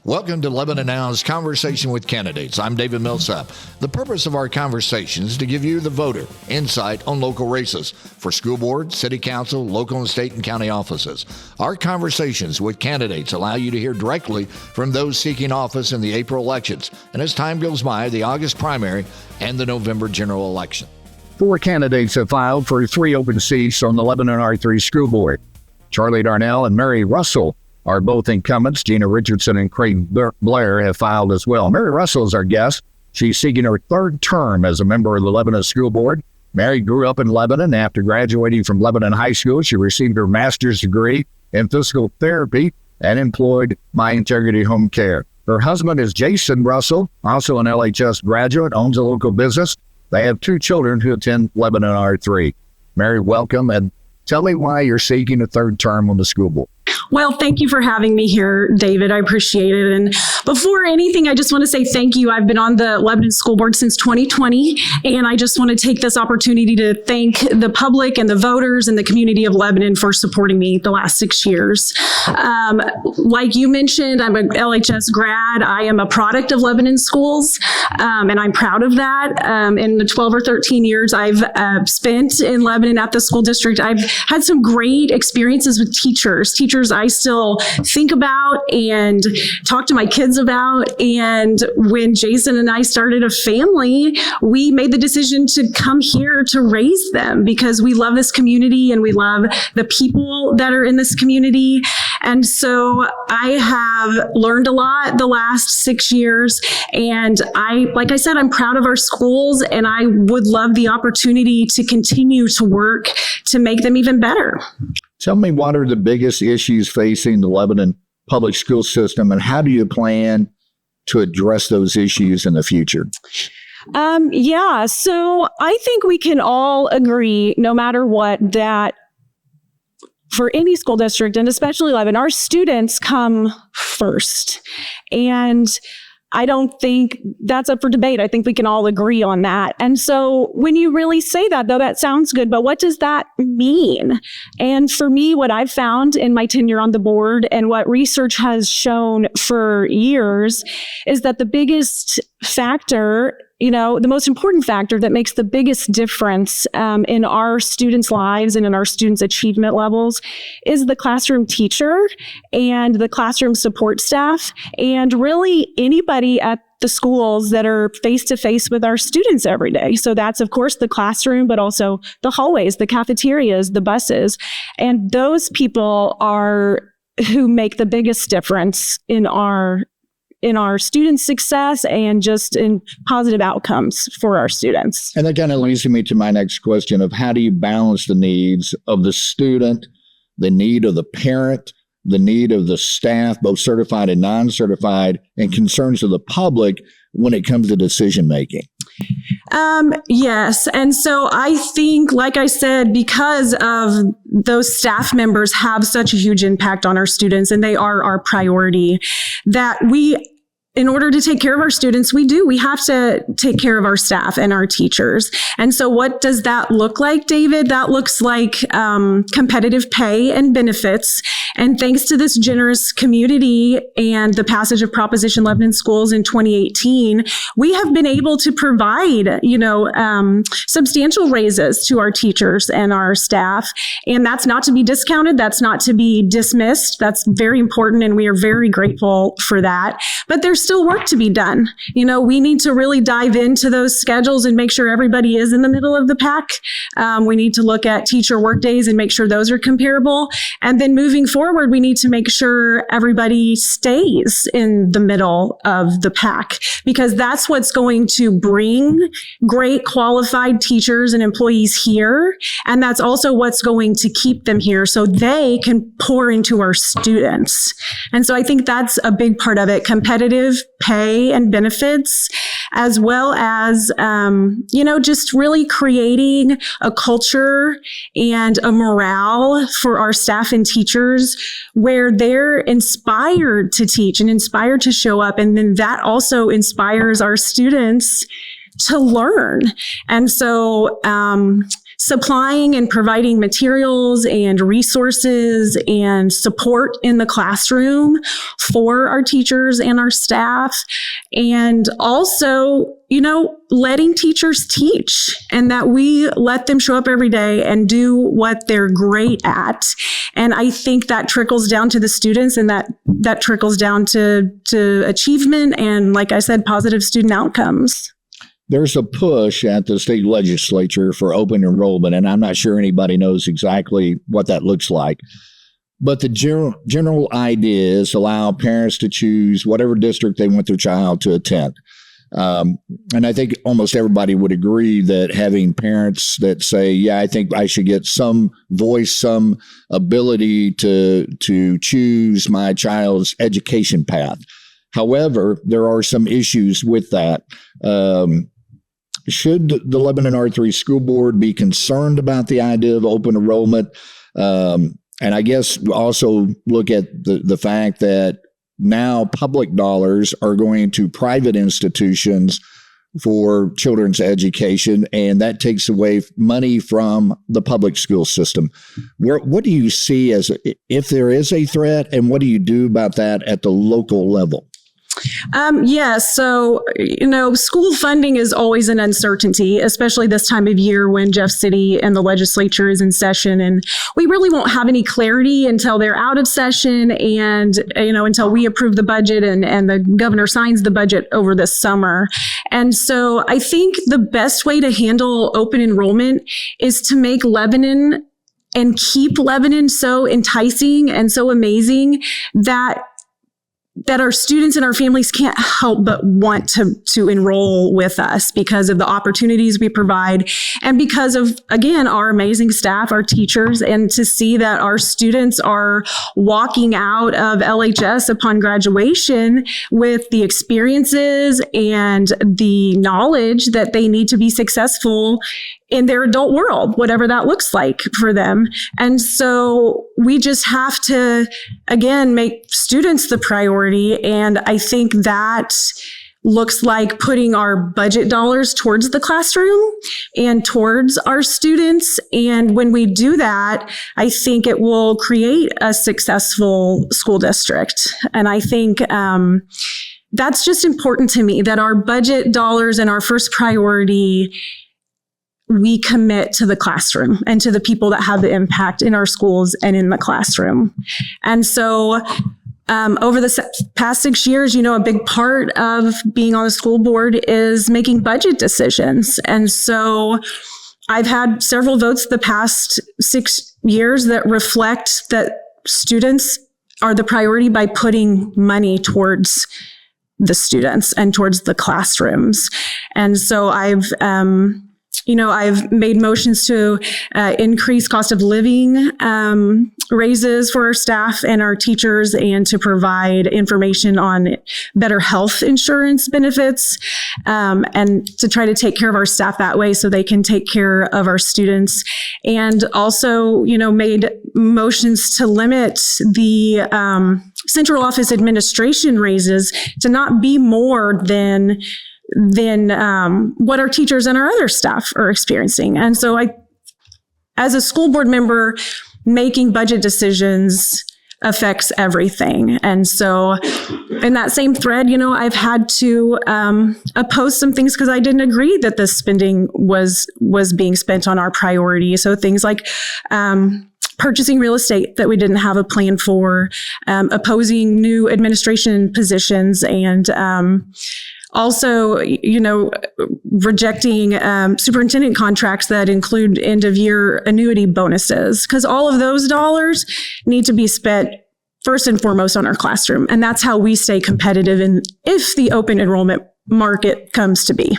Welcome to Lebanon Now's Conversation with Candidates. I'm David Millsap. The purpose of our conversation is to give you, the voter, insight on local races for school board, city council, local and state and county offices. Our conversations with candidates allow you to hear directly from those seeking office in the April elections, and as time goes by, the August primary and the November general election. 4 candidates have filed for 3 open seats on the Lebanon R-3 School Board. Charlie Darnell and Mary Russell are both incumbents. Gina Richardson and Craig Blair have filed as well. Mary Russell is our guest. She's seeking her 3rd term as a member of the Lebanon School Board. Mary grew up in Lebanon. After graduating from Lebanon High School, she received her master's degree in physical therapy and employed My Integrity Home Care. Her husband is Jason Russell, also an LHS graduate, owns a local business. They have 2 children who attend Lebanon R3. Mary, welcome, and tell me why you're seeking a 3rd term on the school board. Well, thank you for having me here, David. I appreciate it. And before anything, I just want to say thank you. I've been on the Lebanon School Board since 2020, and I just want to take this opportunity to thank the public and the voters and the community of Lebanon for supporting me the last 6 years. Like you mentioned, I'm an LHS grad. I am a product of Lebanon schools, and I'm proud of that. In the 12 or 13 years I've spent in Lebanon at the school district, I've had some great experiences with teachers I still think about and talk to my kids about. And when Jason and I started a family, we made the decision to come here to raise them because we love this community and we love the people that are in this community. And so I have learned a lot the last 6 years. And like I said, I'm proud of our schools, and I would love the opportunity to continue to work to make them even better. Tell me, what are the biggest issues facing the Lebanon public school system, and how do you plan to address those issues in the future? So I think we can all agree, no matter what, that for any school district, and especially Lebanon, our students come first. And I don't think that's up for debate. I think we can all agree on that. And so when you really say that, though, that sounds good, but what does that mean? And for me, what I've found in my tenure on the board and what research has shown for years is that the biggest factor, the most important factor that makes the biggest difference in our students' lives and in our students' achievement levels is the classroom teacher and the classroom support staff, and really anybody at the schools that are face-to-face with our students every day. So that's, of course, the classroom, but also the hallways, the cafeterias, the buses. And those people are who make the biggest difference in our students' success and just in positive outcomes for our students. And that kind of leads me to my next question of how do you balance the needs of the student, the need of the parent, the need of the staff, both certified and non-certified, and concerns of the public when it comes to decision making? Yes. And so I think, like I said, because of those staff members have such a huge impact on our students, and they are our priority, that in order to take care of our students, we have to take care of our staff and our teachers. And so what does that look like, David? That looks like competitive pay and benefits. And thanks to this generous community and the passage of Proposition Lebanon Schools in 2018, we have been able to provide, substantial raises to our teachers and our staff. And that's not to be discounted. That's not to be dismissed. That's very important. And we are very grateful for that. But there's still work to be done. We need to really dive into those schedules and make sure everybody is in the middle of the pack. We need to look at teacher work days and make sure those are comparable. And then moving forward, we need to make sure everybody stays in the middle of the pack, because that's what's going to bring great qualified teachers and employees here. And that's also what's going to keep them here so they can pour into our students. And so I think that's a big part of it: competitive pay and benefits, as well as, just really creating a culture and a morale for our staff and teachers where they're inspired to teach and inspired to show up. And then that also inspires our students to learn. And so, supplying and providing materials and resources and support in the classroom for our teachers and our staff. And also, letting teachers teach, and that we let them show up every day and do what they're great at. And I think that trickles down to the students, and that trickles down to achievement and, like I said, positive student outcomes. There's a push at the state legislature for open enrollment, and I'm not sure anybody knows exactly what that looks like. But the general idea is allow parents to choose whatever district they want their child to attend. And I think almost everybody would agree that having parents that say, yeah, I think I should get some voice, some ability to choose my child's education path. However, there are some issues with that. Should the Lebanon R-3 School Board be concerned about the idea of open enrollment? And I guess also look at the fact that now public dollars are going to private institutions for children's education, and that takes away money from the public school system. What do you see as if there is a threat, and what do you do about that at the local level? So, school funding is always an uncertainty, especially this time of year when Jeff City and the legislature is in session. And we really won't have any clarity until they're out of session and, until we approve the budget and the governor signs the budget over this summer. And so I think the best way to handle open enrollment is to make Lebanon and keep Lebanon so enticing and so amazing that our students and our families can't help but want to enroll with us because of the opportunities we provide and because of, again, our amazing staff, our teachers, and to see that our students are walking out of LHS upon graduation with the experiences and the knowledge that they need to be successful in their adult world, whatever that looks like for them. And so we just have to, again, make students the priority. And I think that looks like putting our budget dollars towards the classroom and towards our students. And when we do that, I think it will create a successful school district. And I think that's just important to me, that our budget dollars and our first priority, we commit to the classroom and to the people that have the impact in our schools and in the classroom. And so over the past 6 years, a big part of being on the school board is making budget decisions. And so I've had several votes the past 6 years that reflect that students are the priority by putting money towards the students and towards the classrooms. And so I've made motions to increase cost of living raises for our staff and our teachers, and to provide information on better health insurance benefits, and to try to take care of our staff that way so they can take care of our students. And also, made motions to limit the central office administration raises to not be more than what our teachers and our other staff are experiencing. And so as a school board member, making budget decisions affects everything. And so in that same thread, I've had to oppose some things because I didn't agree that the spending was being spent on our priority. So things like purchasing real estate that we didn't have a plan for, opposing new administration positions, and also, rejecting superintendent contracts that include end-of-year annuity bonuses, because all of those dollars need to be spent first and foremost on our classroom. And that's how we stay competitive if the open enrollment market comes to be.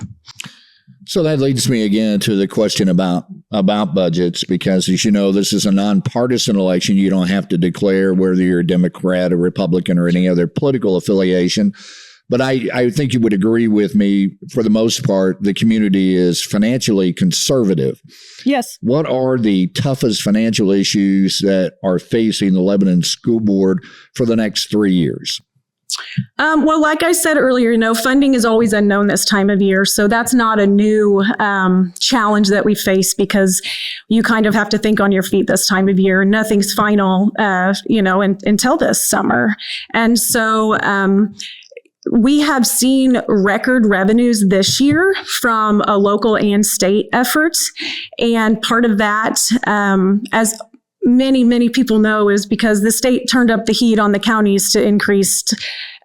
So that leads me again to the question about budgets, because as you know, this is a nonpartisan election. You don't have to declare whether you're a Democrat or Republican or any other political affiliation. But I think you would agree with me, for the most part, the community is financially conservative. Yes. What are the toughest financial issues that are facing the Lebanon School Board for the next 3 years? Well, like I said earlier, funding is always unknown this time of year. So that's not a new challenge that we face, because you kind of have to think on your feet this time of year. Nothing's final, until this summer. And so we have seen record revenues this year from a local and state efforts. And part of that, as many people know, is because the state turned up the heat on the counties to increase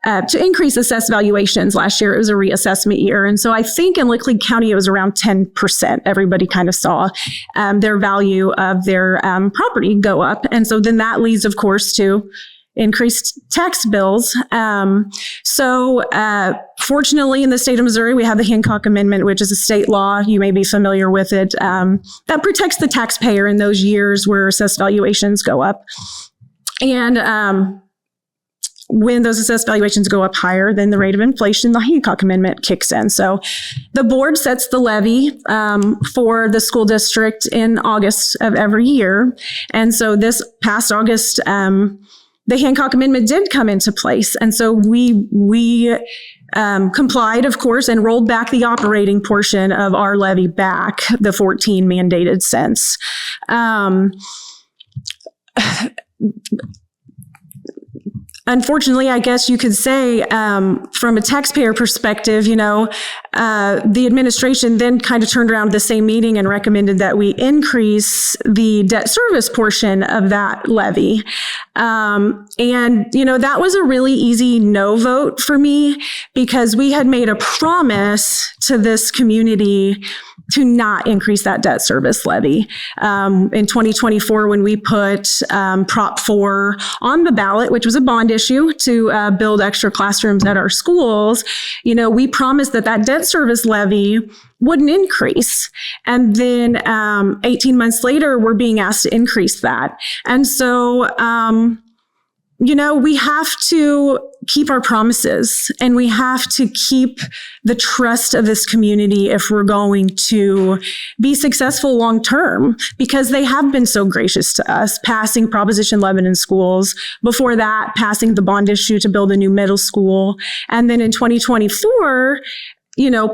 assessed valuations last year. It was a reassessment year. And so I think in Lickley County, it was around 10%. Everybody kind of saw their value of their property go up. And so then that leads, of course, to increased tax bills. Fortunately, in the state of Missouri, we have the Hancock Amendment, which is a state law. You may be familiar with it. That protects the taxpayer in those years where assessed valuations go up. And when those assessed valuations go up higher than the rate of inflation, the Hancock Amendment kicks in. So the board sets the levy for the school district in August of every year. And so this past August, the Hancock Amendment did come into place. And so we complied, of course, and rolled back the operating portion of our levy back, the 14 mandated cents. Unfortunately, I guess you could say, from a taxpayer perspective, the administration then kind of turned around the same meeting and recommended that we increase the debt service portion of that levy. That was a really easy no vote for me, because we had made a promise to this community to not increase that debt service levy. In 2024, when we put Prop 4 on the ballot, which was a bond issue to build extra classrooms at our schools, we promised that debt service levy wouldn't increase. And then 18 months later, we're being asked to increase that. And so, we have to keep our promises, and we have to keep the trust of this community if we're going to be successful long term, because they have been so gracious to us, passing Proposition 11 in schools. Before that, passing the bond issue to build a new middle school. And then in 2024,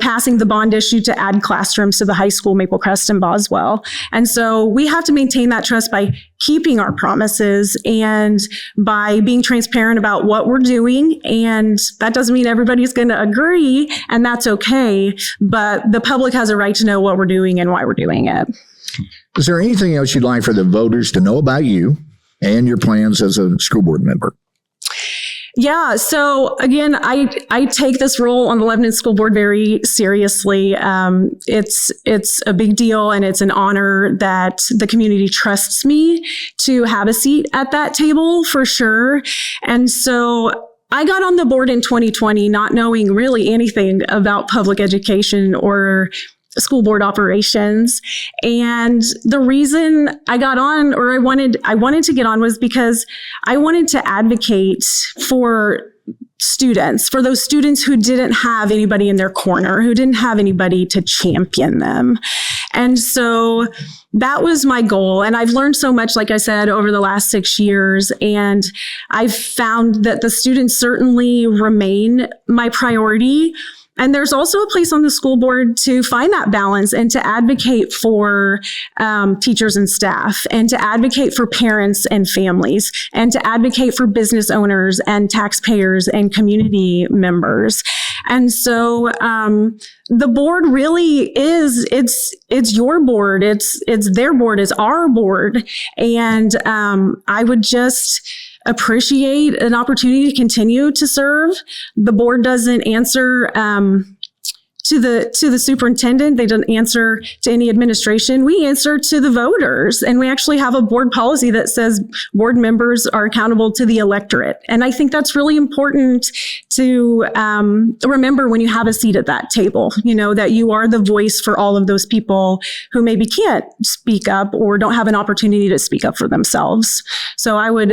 passing the bond issue to add classrooms to the high school, Maple Crest and Boswell. And so we have to maintain that trust by keeping our promises and by being transparent about what we're doing. And that doesn't mean everybody's going to agree, and that's okay. But the public has a right to know what we're doing and why we're doing it. Is there anything else you'd like for the voters to know about you and your plans as a school board member? Yeah. So again, I take this role on the Lebanon School Board very seriously. It's a big deal, and it's an honor that the community trusts me to have a seat at that table, for sure. And so I got on the board in 2020, not knowing really anything about public education or school board operations. And the reason I got on, or I wanted to get on, was because I wanted to advocate for students, for those students who didn't have anybody in their corner, who didn't have anybody to champion them. And so that was my goal. And I've learned so much, like I said, over the last 6 years. And I've found that the students certainly remain my priority. And there's also a place on the school board to find that balance and to advocate for teachers and staff, and to advocate for parents and families, and to advocate for business owners and taxpayers and community members. And so the board really is, it's your board, it's their board, it's our board. And I would just appreciate an opportunity to continue to serve. The board doesn't answer to the superintendent. They don't answer to any administration. We answer to the voters. And we actually have a board policy that says board members are accountable to the electorate. And I think that's really important to remember when you have a seat at that table, that you are the voice for all of those people who maybe can't speak up or don't have an opportunity to speak up for themselves. So I would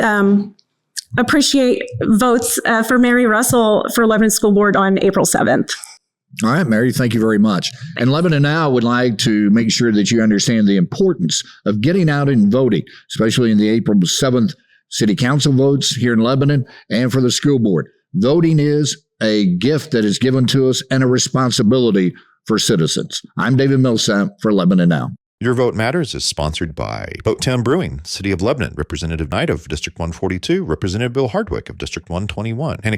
appreciate votes for Mary Russell for Lebanon School Board on April 7th. All right, Mary, thank you very much. And Lebanon Now would like to make sure that you understand the importance of getting out and voting, especially in the April 7th City Council votes here in Lebanon and for the school board. Voting is a gift that is given to us and a responsibility for citizens. I'm David Millsap for Lebanon Now. Your Vote Matters is sponsored by Boattown Brewing, City of Lebanon, Representative Knight of District 142, Representative Bill Hardwick of District 121, and